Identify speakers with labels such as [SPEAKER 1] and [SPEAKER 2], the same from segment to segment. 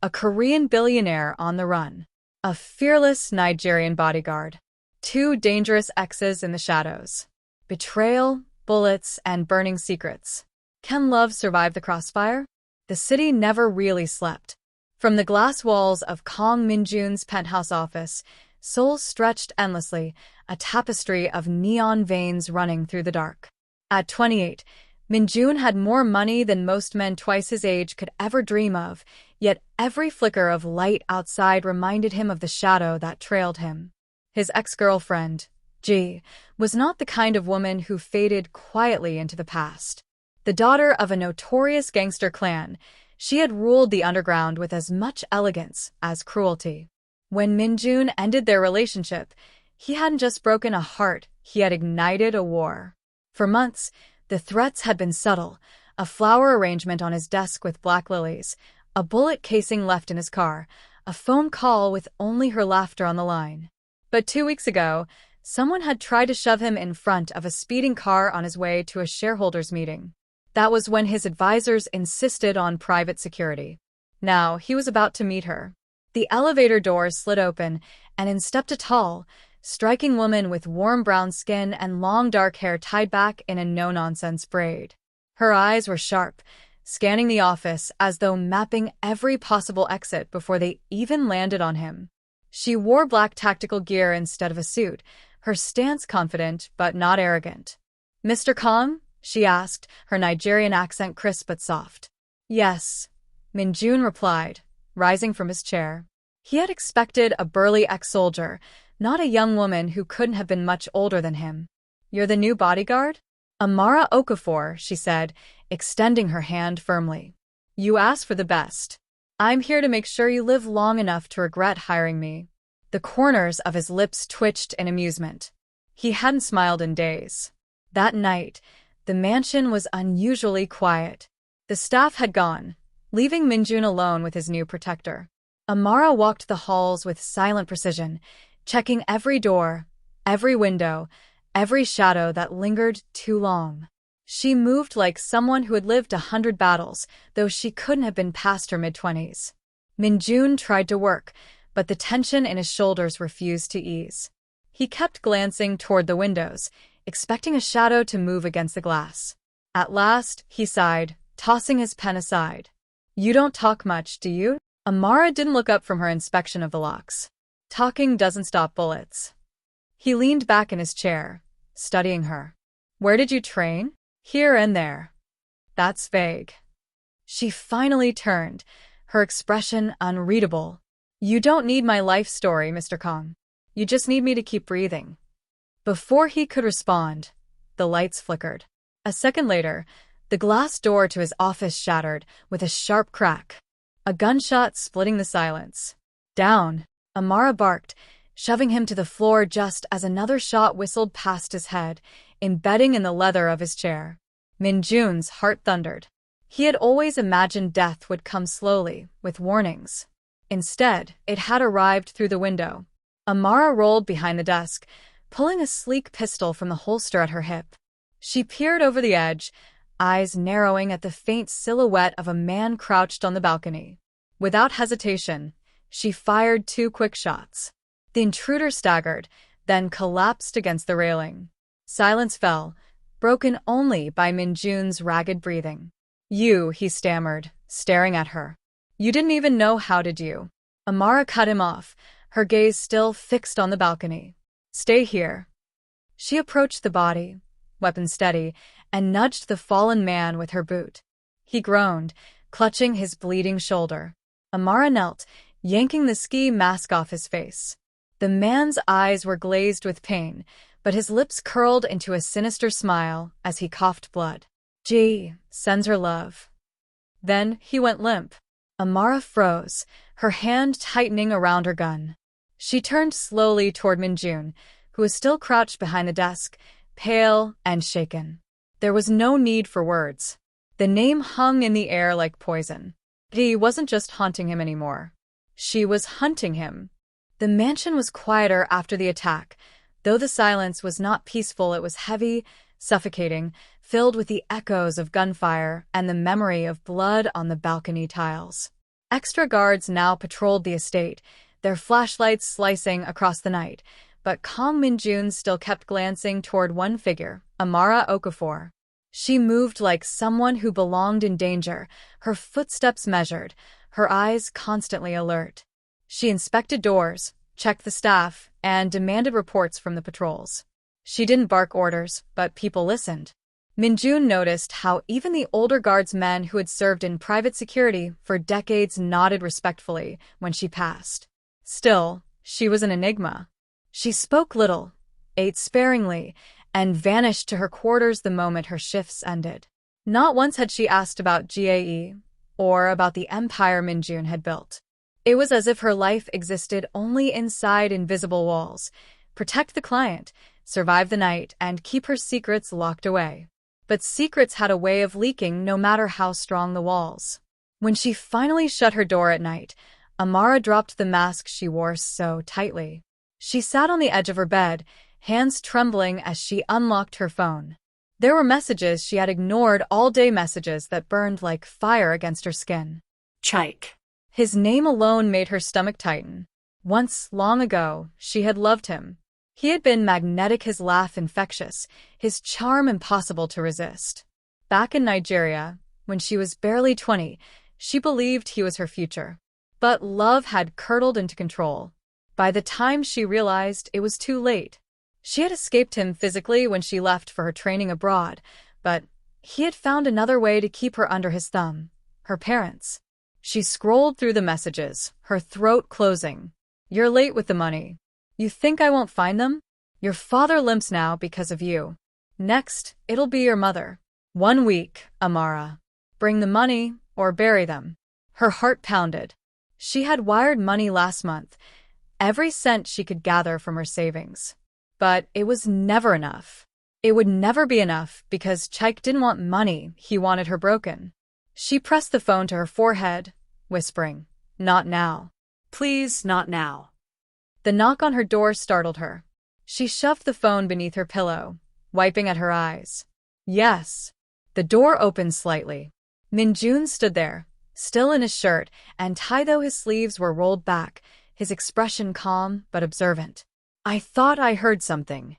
[SPEAKER 1] a Korean billionaire on the run, a fearless Nigerian bodyguard, two dangerous exes in the shadows, betrayal, bullets, and burning secrets. Can love survive the crossfire? The city never really slept. From the glass walls of Kang Min-jun's penthouse office, souls stretched endlessly, a tapestry of neon veins running through the dark. At 28, Min-jun had more money than most men twice his age could ever dream of, yet every flicker of light outside reminded him of the shadow that trailed him. His ex-girlfriend, Ji, was not the kind of woman who faded quietly into the past. The daughter of a notorious gangster clan, she had ruled the underground with as much elegance as cruelty. When Min-jun ended their relationship, he hadn't just broken a heart, he had ignited a war. For months, the threats had been subtle, a flower arrangement on his desk with black lilies, a bullet casing left in his car, a phone call with only her laughter on the line. But 2 weeks ago, someone had tried to shove him in front of a speeding car on his way to a shareholders' meeting. That was when his advisors insisted on private security. Now, he was about to meet her. The elevator doors slid open, and in stepped a tall, striking woman with warm brown skin and long dark hair tied back in a no-nonsense braid. Her eyes were sharp, scanning the office as though mapping every possible exit before they even landed on him. She wore black tactical gear instead of a suit, her stance confident but not arrogant. "Mr. Kang?" she asked, her Nigerian accent crisp but soft. "Yes," Min-jun replied, rising from his chair. He had expected a burly ex-soldier, not a young woman who couldn't have been much older than him. "You're the new bodyguard?" "Amara Okafor," she said, extending her hand firmly. "You asked for the best. I'm here to make sure you live long enough to regret hiring me." The corners of his lips twitched in amusement. He hadn't smiled in days. That night, the mansion was unusually quiet. The staff had gone, leaving Min-jun alone with his new protector. Amara walked the halls with silent precision, checking every door, every window, every shadow that lingered too long. She moved like someone who had lived 100 battles, though she couldn't have been past her mid-20s. Min-jun tried to work, but the tension in his shoulders refused to ease. He kept glancing toward the windows, expecting a shadow to move against the glass. At last, he sighed, tossing his pen aside. "You don't talk much, do you?" Amara didn't look up from her inspection of the locks. "Talking doesn't stop bullets." He leaned back in his chair, studying her. "Where did you train?" "Here and there." "That's vague." She finally turned, her expression unreadable. "You don't need my life story, Mr. Kang. You just need me to keep breathing." Before he could respond, the lights flickered. A second later, the glass door to his office shattered with a sharp crack, a gunshot splitting the silence. "Down," Amara barked, shoving him to the floor just as another shot whistled past his head, embedding in the leather of his chair. Min-jun's heart thundered. He had always imagined death would come slowly, with warnings. Instead, it had arrived through the window. Amara rolled behind the desk, pulling a sleek pistol from the holster at her hip. She peered over the edge, eyes narrowing at the faint silhouette of a man crouched on the balcony. Without hesitation, she fired 2 quick shots. The intruder staggered, then collapsed against the railing. Silence fell, broken only by Min-jun's ragged breathing. "You," he stammered, staring at her. "You didn't even know, how did you?" Amara cut him off, her gaze still fixed on the balcony. "Stay here." She approached the body, weapon steady, and nudged the fallen man with her boot. He groaned, clutching his bleeding shoulder. Amara knelt, yanking the ski mask off his face. The man's eyes were glazed with pain, but his lips curled into a sinister smile as he coughed blood. "Ji sends her love." Then he went limp. Amara froze, her hand tightening around her gun. She turned slowly toward Min-jun, who was still crouched behind the desk, pale and shaken. There was no need for words. The name hung in the air like poison. He wasn't just haunting him anymore. She was hunting him. The mansion was quieter after the attack. Though the silence was not peaceful, it was heavy, suffocating, filled with the echoes of gunfire and the memory of blood on the balcony tiles. Extra guards now patrolled the estate, their flashlights slicing across the night, but calm Minjun still kept glancing toward one figure, Amara Okafor. She moved like someone who belonged in danger, her footsteps measured, her eyes constantly alert. She inspected doors, checked the staff, and demanded reports from the patrols. She didn't bark orders, but people listened. Minjun noticed how even the older guardsmen who had served in private security for decades nodded respectfully when she passed. Still, she was an enigma. She spoke little, ate sparingly, and vanished to her quarters the moment her shifts ended. Not once had she asked about GAE or about the empire Minjun had built. It was as if her life existed only inside invisible walls. Protect the client, survive the night, and keep her secrets locked away. But secrets had a way of leaking no matter how strong the walls. When she finally shut her door at night, Amara dropped the mask she wore so tightly. She sat on the edge of her bed, hands trembling as she unlocked her phone. There were messages she had ignored all day, messages that burned like fire against her skin.
[SPEAKER 2] Chike.
[SPEAKER 1] His name alone made her stomach tighten. Once, long ago, she had loved him. He had been magnetic, his laugh infectious, his charm impossible to resist. Back in Nigeria, when she was barely 20, she believed he was her future. But love had curdled into control. By the time she realized, it was too late. She had escaped him physically when she left for her training abroad, but he had found another way to keep her under his thumb: her parents. She scrolled through the messages, her throat closing. "You're late with the money. You think I won't find them? Your father limps now because of you. Next, it'll be your mother. 1 week, Amara. Bring the money or bury them." Her heart pounded. She had wired money last month, every cent she could gather from her savings. But it was never enough. It would never be enough because Chike didn't want money, he wanted her broken. She pressed the phone to her forehead, whispering, "Not now. Please, not now." The knock on her door startled her. She shoved the phone beneath her pillow, wiping at her eyes. Yes. The door opened slightly. Minjun stood there, still in his shirt, and tied though his sleeves were rolled back, his expression calm but observant. "I thought I heard something."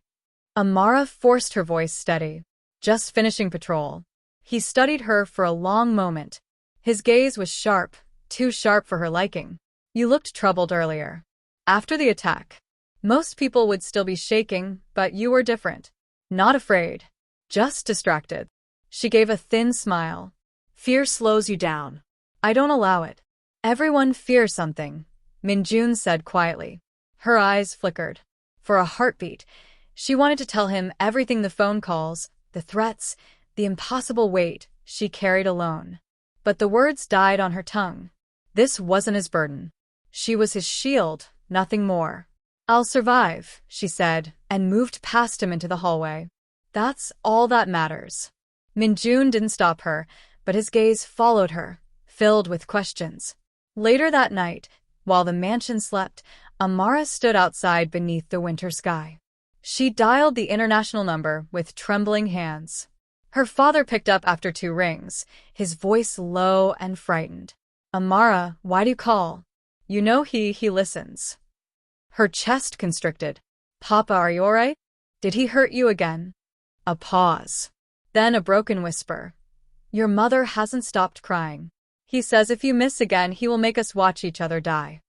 [SPEAKER 1] Amara forced her voice steady. "Just finishing patrol." He studied her for a long moment. His gaze was sharp, too sharp for her liking. "You looked troubled earlier. After the attack. Most people would still be shaking, but you were different. Not afraid. Just distracted." She gave a thin smile. "Fear slows you down. I don't allow it." "Everyone fears something," Minjun said quietly. Her eyes flickered. For a heartbeat, she wanted to tell him everything: the phone calls, the threats, the impossible weight she carried alone. But the words died on her tongue. This wasn't his burden. She was his shield, nothing more. "I'll survive," she said, and moved past him into the hallway. "That's all that matters." Minjun didn't stop her, but his gaze followed her, filled with questions. Later that night, while the mansion slept, Amara stood outside beneath the winter sky. She dialed the international number with trembling hands. Her father picked up after 2 rings, his voice low and frightened. "Amara, why do you call? You know he listens." Her chest constricted. "Papa, are you all right? Did he hurt you again?" A pause. Then a broken whisper. "Your mother hasn't stopped crying. He says if you miss again, he will make us watch each other die."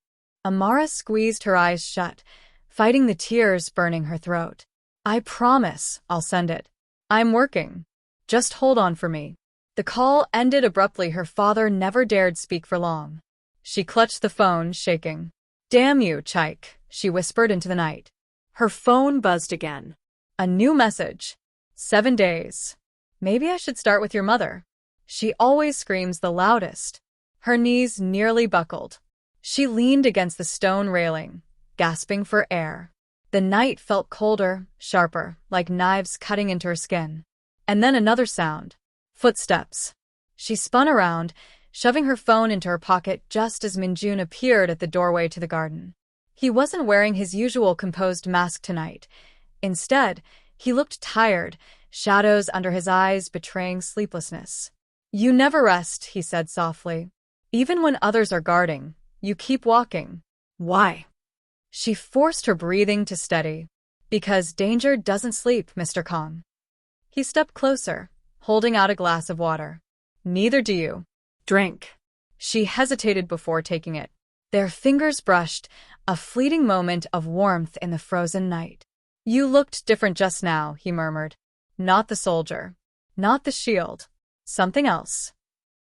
[SPEAKER 1] Amara squeezed her eyes shut, fighting the tears burning her throat. "I promise I'll send it. I'm working. Just hold on for me." The call ended abruptly. Her father never dared speak for long. She clutched the phone, shaking. "Damn you, Chike," she whispered into the night. Her phone buzzed again. A new message. 7 days. "Maybe I should start with your mother. She always screams the loudest." Her knees nearly buckled. She leaned against the stone railing, gasping for air. The night felt colder, sharper, like knives cutting into her skin. And then another sound. Footsteps. She spun around, shoving her phone into her pocket just as Minjun appeared at the doorway to the garden. He wasn't wearing his usual composed mask tonight. Instead, he looked tired, shadows under his eyes betraying sleeplessness. "You never rest," he said softly. Even when others are guarding, you keep walking. Why? She forced her breathing to steady. Because danger doesn't sleep, Mr. Kong. He stepped closer, holding out a glass of water. Neither do you. Drink. She hesitated before taking it. Their fingers brushed, a fleeting moment of warmth in the frozen night. You looked different just now, he murmured. Not the soldier. Not the shield. Something else.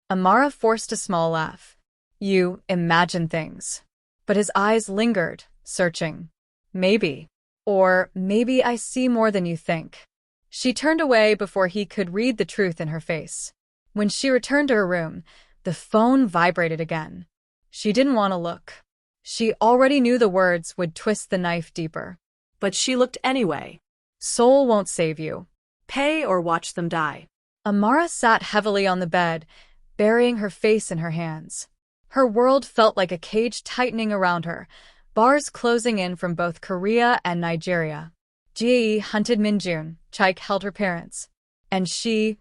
[SPEAKER 1] Amara forced a small laugh. You imagine things. But his eyes lingered, searching. Maybe. Or maybe I see more than you think. She turned away before he could read the truth in her face. When she returned to her room, the phone vibrated again. She didn't want to look. She already knew the words would twist the knife deeper.
[SPEAKER 2] But she looked anyway.
[SPEAKER 1] Soul won't save you.
[SPEAKER 2] Pay or watch them die.
[SPEAKER 1] Amara sat heavily on the bed, burying her face in her hands. Her world felt like a cage tightening around her, bars closing in from both Korea and Nigeria. Ji hunted Minjun, Chaik held her parents. And she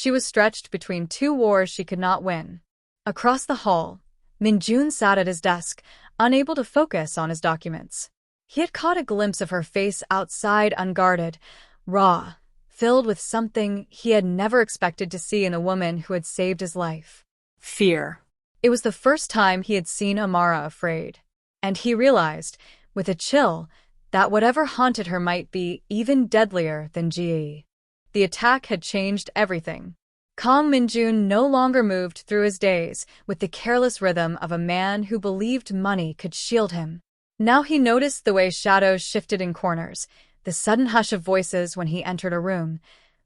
[SPEAKER 1] was stretched between two wars she could not win. Across the hall, Minjun sat at his desk, unable to focus on his documents. He had caught a glimpse of her face outside unguarded, raw, filled with something he had never expected to see in a woman who had saved his life.
[SPEAKER 2] Fear.
[SPEAKER 1] It was the first time he had seen Amara afraid. And he realized, with a chill, that whatever haunted her might be even deadlier than Ji. The attack had changed everything. Kong Minjun no longer moved through his days with the careless rhythm of a man who believed money could shield him. Now he noticed the way shadows shifted in corners, the sudden hush of voices when he entered a room,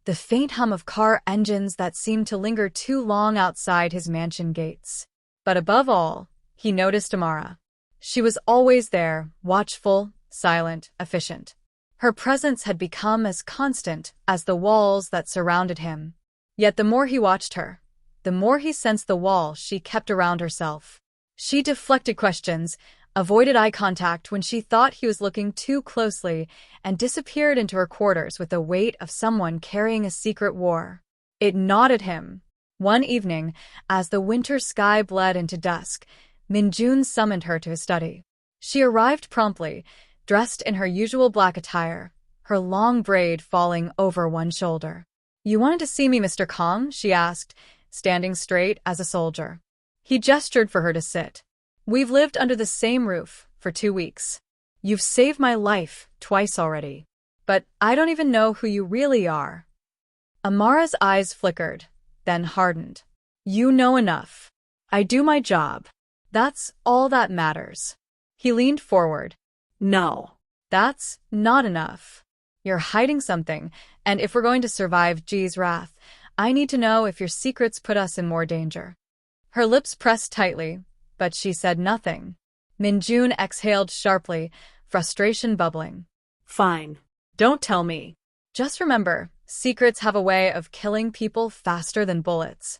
[SPEAKER 1] the faint hum of car engines that seemed to linger too long outside his mansion gates. But above all, he noticed Amara. She was always there, watchful, silent, efficient. Her presence had become as constant as the walls that surrounded him. Yet the more he watched her, the more he sensed the wall she kept around herself. She deflected questions, avoided eye contact when she thought he was looking too closely, and disappeared into her quarters with the weight of someone carrying a secret war. It gnawed at him. One evening, as the winter sky bled into dusk, Minjun summoned her to his study. She arrived promptly, dressed in her usual black attire, her long braid falling over one shoulder. You wanted to see me, Mr. Kong? She asked, standing straight as a soldier. He gestured for her to sit. We've lived under the same roof for 2 weeks. You've saved my life twice already. But I don't even know who you really are. Amara's eyes flickered, then hardened. You know enough. I do my job. That's all that matters. He leaned forward.
[SPEAKER 2] No.
[SPEAKER 1] That's not enough. You're hiding something, and if we're going to survive Ji's wrath, I need to know if your secrets put us in more danger. Her lips pressed tightly, but she said nothing. Minjun exhaled sharply, frustration bubbling.
[SPEAKER 2] Fine. Don't tell me.
[SPEAKER 1] Just remember, secrets have a way of killing people faster than bullets.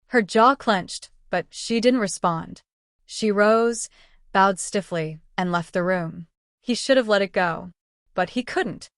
[SPEAKER 1] Her jaw clenched, but she didn't respond. She rose, bowed stiffly, and left the room. He should have let it go, but he couldn't.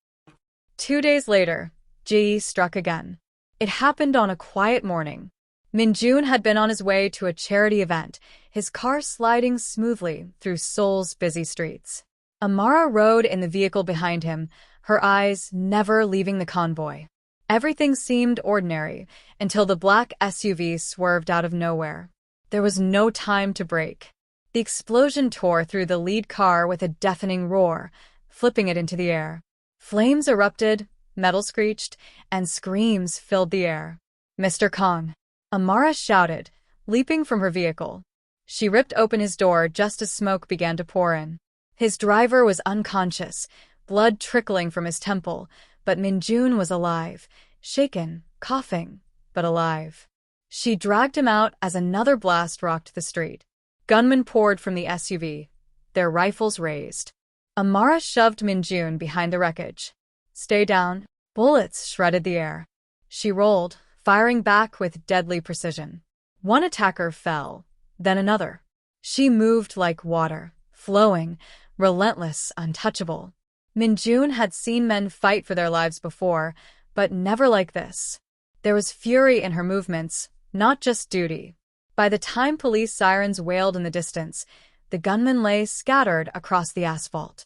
[SPEAKER 1] 2 days later, Ji struck again. It happened on a quiet morning. Minjun had been on his way to a charity event, his car sliding smoothly through Seoul's busy streets. Amara rode in the vehicle behind him, her eyes never leaving the convoy. Everything seemed ordinary until the black SUV swerved out of nowhere. There was no time to brake. The explosion tore through the lead car with a deafening roar, flipping it into the air. Flames erupted, metal screeched, and screams filled the air. Mr. Kong, Amara shouted, leaping from her vehicle. She ripped open his door just as smoke began to pour in. His driver was unconscious, blood trickling from his temple, but Minjun was alive, shaken, coughing, but alive. She dragged him out as another blast rocked the street. Gunmen poured from the SUV, their rifles raised. Amara shoved Minjun behind the wreckage. Stay down. Bullets shredded the air. She rolled, firing back with deadly precision. One attacker fell, then another. She moved like water, flowing, relentless, untouchable. Minjun had seen men fight for their lives before, but never like this. There was fury in her movements, not just duty. By the time police sirens wailed in the distance, the gunman lay scattered across the asphalt.